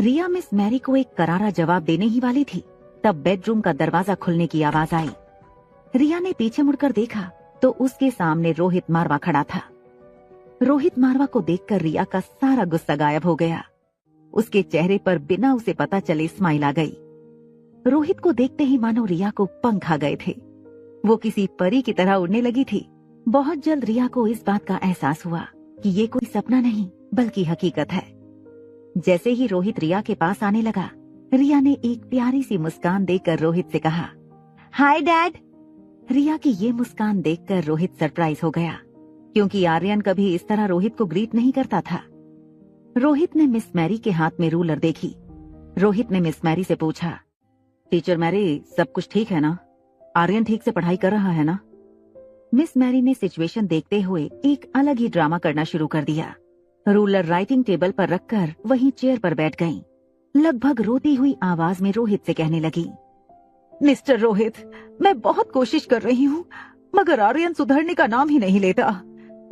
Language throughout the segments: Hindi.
रिया मिस मैरी को एक करारा जवाब देने ही वाली थी, तब बेडरूम का दरवाजा खुलने की आवाज आई। रिया ने पीछे मुड़कर देखा तो उसके सामने रोहित मारवा खड़ा था। रोहित मारवा को देखकर रिया का सारा गुस्सा गायब हो गया। उसके चेहरे पर बिना उसे पता चले स्माइल आ गई। रोहित को देखते ही मानो रिया को पंख आ गए थे। वो किसी परी की तरह उड़ने लगी थी। बहुत जल्द रिया को इस बात का एहसास हुआ कि ये कोई सपना नहीं बल्कि हकीकत है। जैसे ही रोहित रिया के पास आने लगा, रिया ने एक प्यारी सी मुस्कान देकर रोहित से कहा, हाय डैड। रिया की ये मुस्कान देखकर रोहित सरप्राइज हो गया, क्योंकि आर्यन कभी इस तरह रोहित को ग्रीट नहीं करता था। रोहित ने मिस मैरी के हाथ में रूलर देखी। रोहित ने मिस मैरी से पूछा, टीचर मैरी, सब कुछ ठीक है ना? आर्यन ठीक से पढ़ाई कर रहा है ना? मिस मैरी ने सिचुएशन देखते हुए एक अलग ही ड्रामा करना शुरू कर दिया। रूलर राइटिंग टेबल पर रखकर वहीं चेयर पर बैठ गईं। लगभग रोती हुई आवाज में रोहित से कहने लगी, मिस्टर रोहित, मैं बहुत कोशिश कर रही हूँ, मगर आर्यन सुधरने का नाम ही नहीं लेता।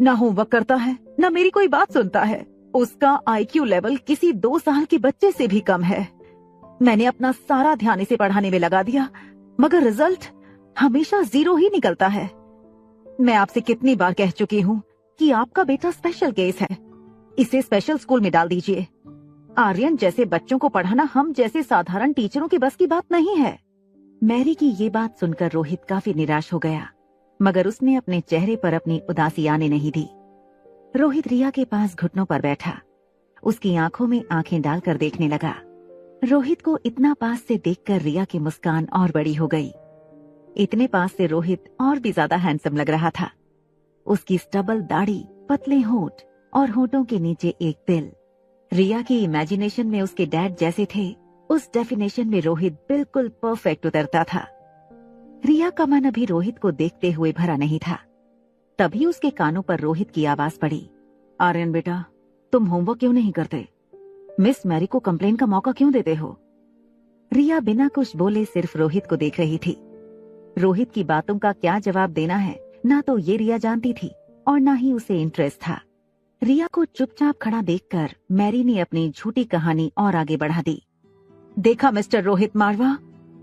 ना होमवर्क करता है, ना मेरी कोई बात सुनता है। उसका IQ लेवल किसी 2 साल के बच्चे से भी कम है। मैंने अपना सारा ध्यान इसे पढ़ाने में लगा दिया, मगर रिजल्ट हमेशा 0 ही निकलता है। मैं आपसे कितनी बार कह चुकी हूँ कि आपका बेटा स्पेशल केस है, इसे स्पेशल स्कूल में डाल दीजिए। आर्यन जैसे बच्चों को पढ़ाना हम जैसे साधारण टीचरों की बस की बात नहीं है। मैरी की ये बात सुनकर रोहित काफी निराश हो गया, मगर उसने अपने चेहरे पर अपनी उदासी आने नहीं दी। रोहित रिया के पास घुटनों पर बैठा, उसकी आंखों में आंखें डालकर देखने लगा। रोहित को इतना पास से देखकर रिया की मुस्कान और बड़ी हो गई। इतने पास से रोहित और भी ज्यादा हैंडसम लग रहा था। उसकी स्टबल दाढ़ी, पतले होंठ और होंठों के नीचे एक तिल। रिया की इमेजिनेशन में उसके डैड जैसे थे, उस डेफिनेशन में रोहित बिल्कुल परफेक्ट उतरता था। रिया का मन अभी रोहित को देखते हुए भरा नहीं था। तभी उसके कानों पर रोहित की आवाज पड़ी, आर्यन बेटा, तुम होमवर्क क्यों नहीं करते? मिस मैरी को कंप्लेन का मौका क्यों देते हो? रिया बिना कुछ बोले सिर्फ रोहित को देख रही थी। रोहित की बातों का क्या जवाब देना है, ना तो ये रिया जानती थी और ना ही उसे इंटरेस्ट था। रिया को चुपचाप खड़ा देखकर मैरी ने अपनी झूठी कहानी और आगे बढ़ा दी। देखा मिस्टर रोहित मारवा,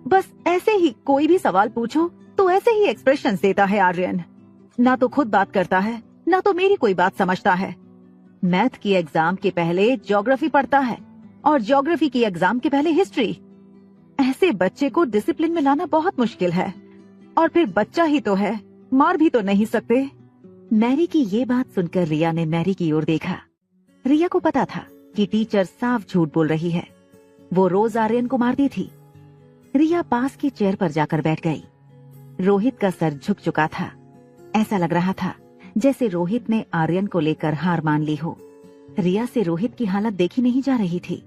बस ऐसे ही कोई भी सवाल पूछो तो ऐसे ही एक्सप्रेशंस देता है आर्यन। ना तो खुद बात करता है, ना तो मेरी कोई बात समझता है। मैथ की एग्जाम के पहले ज्योग्राफी पढ़ता है और ज्योग्राफी की एग्जाम के पहले हिस्ट्री। ऐसे बच्चे को डिसिप्लिन में लाना बहुत मुश्किल है, और फिर बच्चा ही तो है, मार भी तो नहीं सकते। मैरी की ये बात सुनकर रिया ने मैरी की ओर देखा। रिया को पता था कि टीचर साफ झूठ बोल रही है। वो रोज आर्यन को मारती थी। रिया पास की चेयर पर जाकर बैठ गई। रोहित का सर झुक चुका था। ऐसा लग रहा था जैसे रोहित ने आर्यन को लेकर हार मान ली हो। रिया से रोहित की हालत देखी नहीं जा रही थी।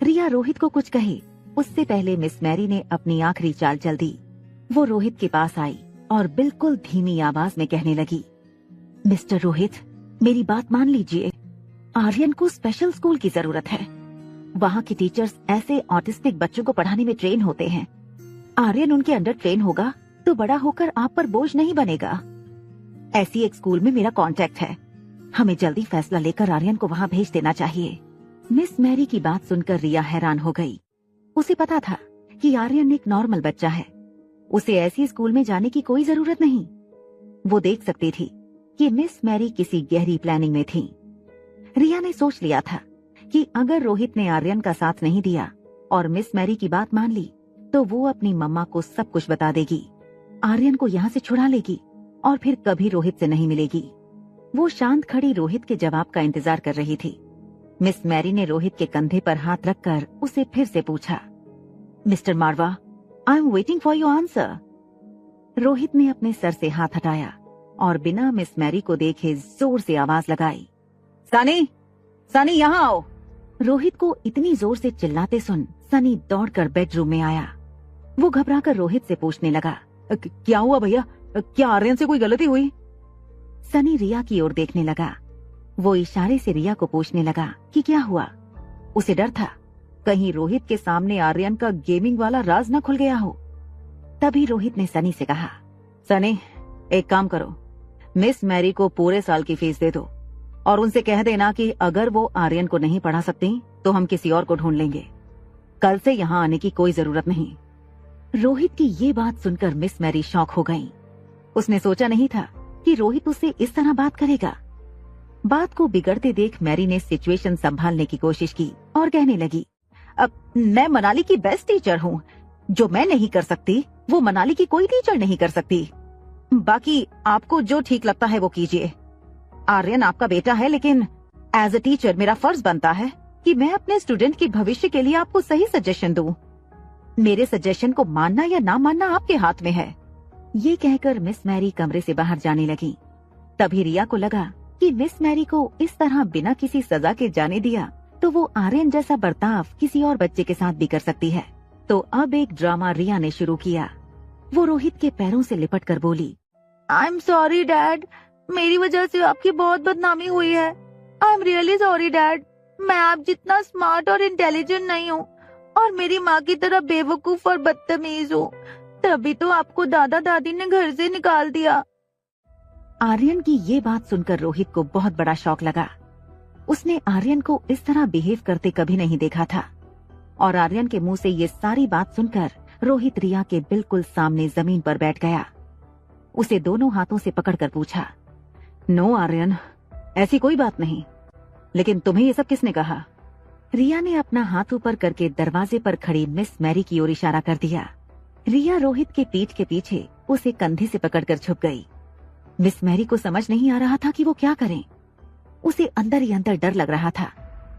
रिया रोहित को कुछ कहे उससे पहले मिस मैरी ने अपनी आखिरी चाल चल दी। वो रोहित के पास आई और बिल्कुल धीमी आवाज में कहने लगी, मिस्टर रोहित, मेरी बात मान लीजिए। आर्यन को स्पेशल स्कूल की जरूरत है। वहाँ के टीचर्स ऐसे ऑटिस्टिक बच्चों को पढ़ाने में ट्रेन होते हैं। आर्यन उनके अंडर ट्रेन होगा तो बड़ा होकर आप पर बोझ नहीं बनेगा। ऐसी एक स्कूल में मेरा कांटेक्ट है। हमें जल्दी फैसला लेकर आर्यन को वहाँ भेज देना चाहिए। मिस मैरी की बात सुनकर रिया हैरान हो गई। उसे पता था कि आर्यन एक नॉर्मल बच्चा है। उसे ऐसी स्कूल में जाने की कोई जरूरत नहीं। वो देख सकती थी कि मिस मैरी किसी गहरी प्लानिंग में थी। रिया ने सोच लिया था कि अगर रोहित ने आर्यन का साथ नहीं दिया और मिस मैरी की बात मान ली तो वो अपनी मम्मा को सब कुछ बता देगी, आर्यन को यहाँ से छुड़ा लेगी और फिर कभी रोहित से नहीं मिलेगी। वो शांत खड़ी रोहित के जवाब का इंतजार कर रही थी। मिस मैरी ने रोहित के कंधे पर हाथ रखकर उसे फिर से पूछा, mister Marwa, I am waiting for your answer. Rohit ने अपने सर से हाथ हटाया और बिना मिस मैरी को देखे जोर से आवाज लगाई, सनी, सनी यहाँ आओ। रोहित को इतनी जोर से चिल्लाते सुन सनी दौड़कर बेडरूम में आया। वो घबराकर रोहित से पूछने लगा, क्या हुआ भैया? क्या आर्यन से कोई गलती हुई? सनी रिया की ओर देखने लगा। वो इशारे से रिया को पूछने लगा कि क्या हुआ। उसे डर था कहीं रोहित के सामने आर्यन का गेमिंग वाला राज न खुल गया हो। तभी रोहित ने सनी से कहा, सनी, एक काम करो, मिस मैरी को पूरे साल की फीस दे दो। और उनसे कह देना कि अगर वो आर्यन को नहीं पढ़ा सकती तो हम किसी और को ढूंढ लेंगे। कल से यहाँ आने की कोई जरूरत नहीं। रोहित की ये बात सुनकर मिस मैरी शॉक हो गई। उसने सोचा नहीं था कि रोहित उससे इस तरह बात करेगा। बात को बिगड़ते देख मैरी ने सिचुएशन संभालने की कोशिश की और कहने लगी, अब मैं मनाली की बेस्ट टीचर हूँ। जो मैं नहीं कर सकती वो मनाली की कोई टीचर नहीं कर सकती। बाकी आपको जो ठीक लगता है वो कीजिए। आर्यन आपका बेटा है, लेकिन एज अ टीचर मेरा फर्ज बनता है कि मैं अपने स्टूडेंट के भविष्य के लिए आपको सही सजेशन दूं। मेरे सजेशन को मानना या ना मानना आपके हाथ में है। ये कहकर मिस मैरी कमरे से बाहर जाने लगी। तभी रिया को लगा कि मिस मैरी को इस तरह बिना किसी सजा के जाने दिया तो वो आर्यन जैसा बर्ताव किसी और बच्चे के साथ भी कर सकती है। तो अब एक ड्रामा रिया ने शुरू किया। वो रोहित के पैरों से लिपट कर बोली, आई एम सॉरी डैड, मेरी वजह से आपकी बहुत बदनामी हुई है। I am really sorry dad. मैं आप जितना स्मार्ट और इंटेलिजेंट नहीं हूँ और मेरी माँ की तरह बेवकूफ और बदतमीज हूँ, तभी तो आपको दादा दादी ने घर से निकाल दिया। आर्यन की ये बात सुनकर रोहित को बहुत बड़ा शॉक लगा। उसने आर्यन को इस तरह बिहेव करते कभी नहीं देखा था और आर्यन के मुंह से ये सारी बात सुनकर रोहित रिया के बिल्कुल सामने जमीन पर बैठ गया। उसे दोनों हाथों से पकड़कर पूछा, नो आर्यन, ऐसी कोई बात नहीं, लेकिन तुम्हें ये सब किसने कहा? रिया ने अपना हाथ ऊपर करके दरवाजे पर खड़ी मिस मैरी की ओर इशारा कर दिया। रिया रोहित के पीठ के पीछे उसे कंधे से पकड़कर छुप गई। मिस मैरी को समझ नहीं आ रहा था कि वो क्या करें। उसे अंदर ही अंदर डर लग रहा था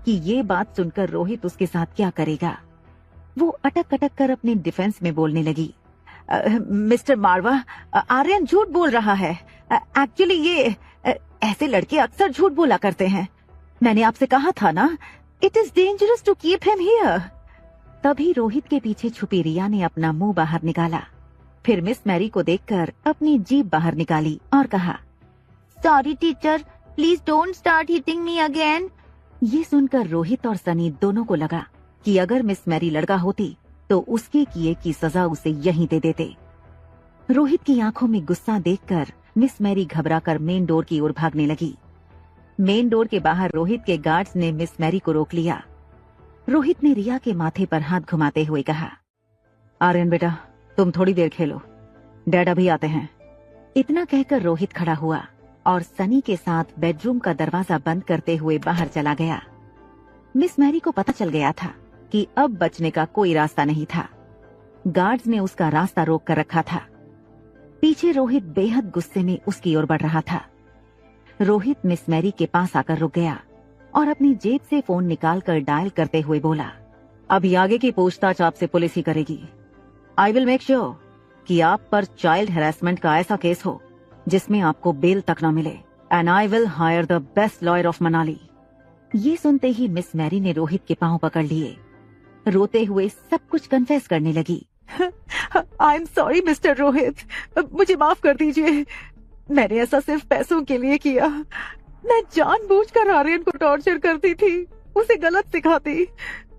कि ये बात सुनकर रोहित उसके साथ क्या करेगा। वो अटक अटक कर अपने डिफेंस में बोलने लगी, मिस्टर मारवा, आर्यन झूठ बोल रहा है। एक्चुअली ये ऐसे लड़के अक्सर झूठ बोला करते हैं। मैंने आपसे कहा था ना, it is dangerous to keep him here. तभी रोहित के पीछे छुपी रिया ने अपना मुंह बाहर निकाला। फिर मिस मैरी को देखकर अपनी जीभ बाहर निकाली और कहा, sorry teacher, please don't start hitting me again. ये सुनकर रोहित और सनी दोनों को लगा कि अगर मिस मैरी लड़का होती तो उसके किए की सजा उसे यहीं दे देते। रोहित की आंखों में गुस्सा देखकर मिस मैरी घबराकर मेन डोर की ओर भागने लगी। मेन डोर के बाहर रोहित के गार्ड्स ने मिस मैरी को रोक लिया। रोहित ने रिया के माथे पर हाथ घुमाते हुए कहा, आर्यन बेटा, तुम थोड़ी देर खेलो, डैड अभी आते हैं। इतना कहकर रोहित खड़ा हुआ और सनी के साथ बेडरूम का दरवाजा बंद करते हुए बाहर चला गया। मिस मैरी को पता चल गया था कि अब बचने का कोई रास्ता नहीं था। गार्ड्स ने उसका रास्ता रोक कर रखा था। पीछे रोहित बेहद गुस्से में उसकी ओर बढ़ रहा था। रोहित मिस मैरी के पास आकर रुक गया और अपनी जेब से फोन निकालकर डायल करते हुए बोला, अभी आगे की पूछताछ आपसे पुलिस ही करेगी। आई विल मेक श्योर कि आप पर चाइल्ड हैरेसमेंट का ऐसा केस हो जिसमें आपको बेल तक न मिले, and I will hire the best lawyer of Manali. ये सुनते ही मिस मैरी ने रोहित के पांव पकड़ लिए। रोते हुए सब कुछ कन्फेस करने लगी। I am sorry mister Rohit, मुझे माफ कर दीजिए। मैंने ऐसा सिर्फ पैसों के लिए किया। मैं जानबूझकर आर्यन को टॉर्चर करती थी, उसे गलत सिखाती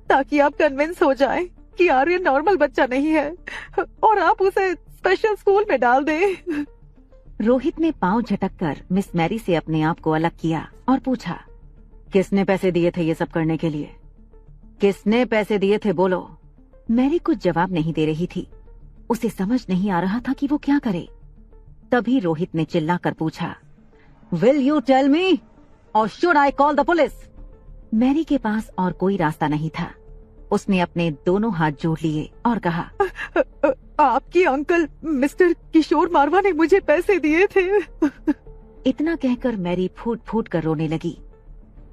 ताकि आप कन्विंस हो जाएं कि आर्यन नॉर्मल बच्चा नहीं है और आप उसे स्पेशल स्कूल में डाल दें। रोहित ने पांव झटककर मिस मैरी से अपने आप को अलग किया और पूछा, किसने पैसे दिए थे ये सब करने के लिए? किसने पैसे दिए थे, बोलो। मैरी कुछ जवाब नहीं दे रही थी। उसे समझ नहीं आ रहा था कि वो क्या करे। तभी रोहित ने चिल्लाकर पूछा, will you tell me or should I call the police? Mary के पास और कोई रास्ता नहीं था। उसने अपने दोनों हाथ जोड़ लिए और कहा, आपकी अंकल मिस्टर किशोर मारवा ने मुझे पैसे दिए थे। इतना कहकर मैरी फूट फूट कर रोने लगी।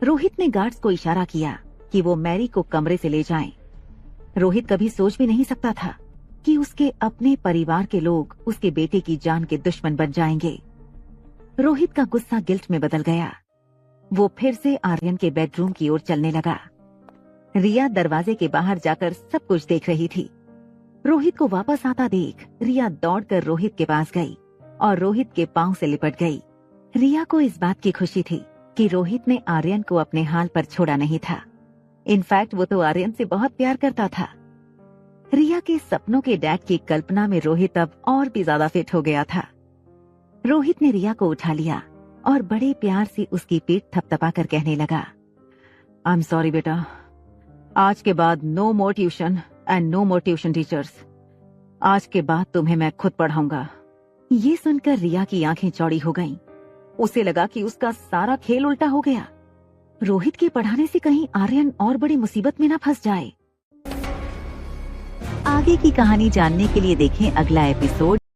रोहित ने गार्ड्स को इशारा किया कि वो मैरी को कमरे से ले जाएं। रोहित कभी सोच भी नहीं सकता था कि उसके अपने परिवार के लोग उसके बेटे की जान के दुश्मन बन जाएंगे। रोहित का गुस्सा गिल्ट में बदल गया। वो फिर से आर्यन के बेडरूम की ओर चलने लगा। रिया दरवाजे के बाहर जाकर सब कुछ देख रही थी। रोहित को वापस आता देख रिया दौड़कर रोहित के पास गई और रोहित के पांव से लिपट गई। रिया को इस बात की खुशी थी कि रोहित ने आर्यन को अपने हाल पर छोड़ा नहीं था। इनफैक्ट वो तो आर्यन से बहुत प्यार करता था। रिया के सपनों के डैड की कल्पना में रोहित अब और भी ज्यादा फिट हो गया था। रोहित ने रिया को उठा लिया और बड़े प्यार से उसकी पीठ थपथपा कर कहने लगा, आई एम सॉरी बेटा, आज के बाद no more tuition and no more tuition teachers. आज के बाद तुम्हें मैं खुद पढ़ाऊंगा। ये सुनकर रिया की आंखें चौड़ी हो गईं। उसे लगा कि उसका सारा खेल उल्टा हो गया। रोहित के पढ़ाने से कहीं आर्यन और बड़ी मुसीबत में ना फंस जाए। आगे की कहानी जानने के लिए देखें अगला एपिसोड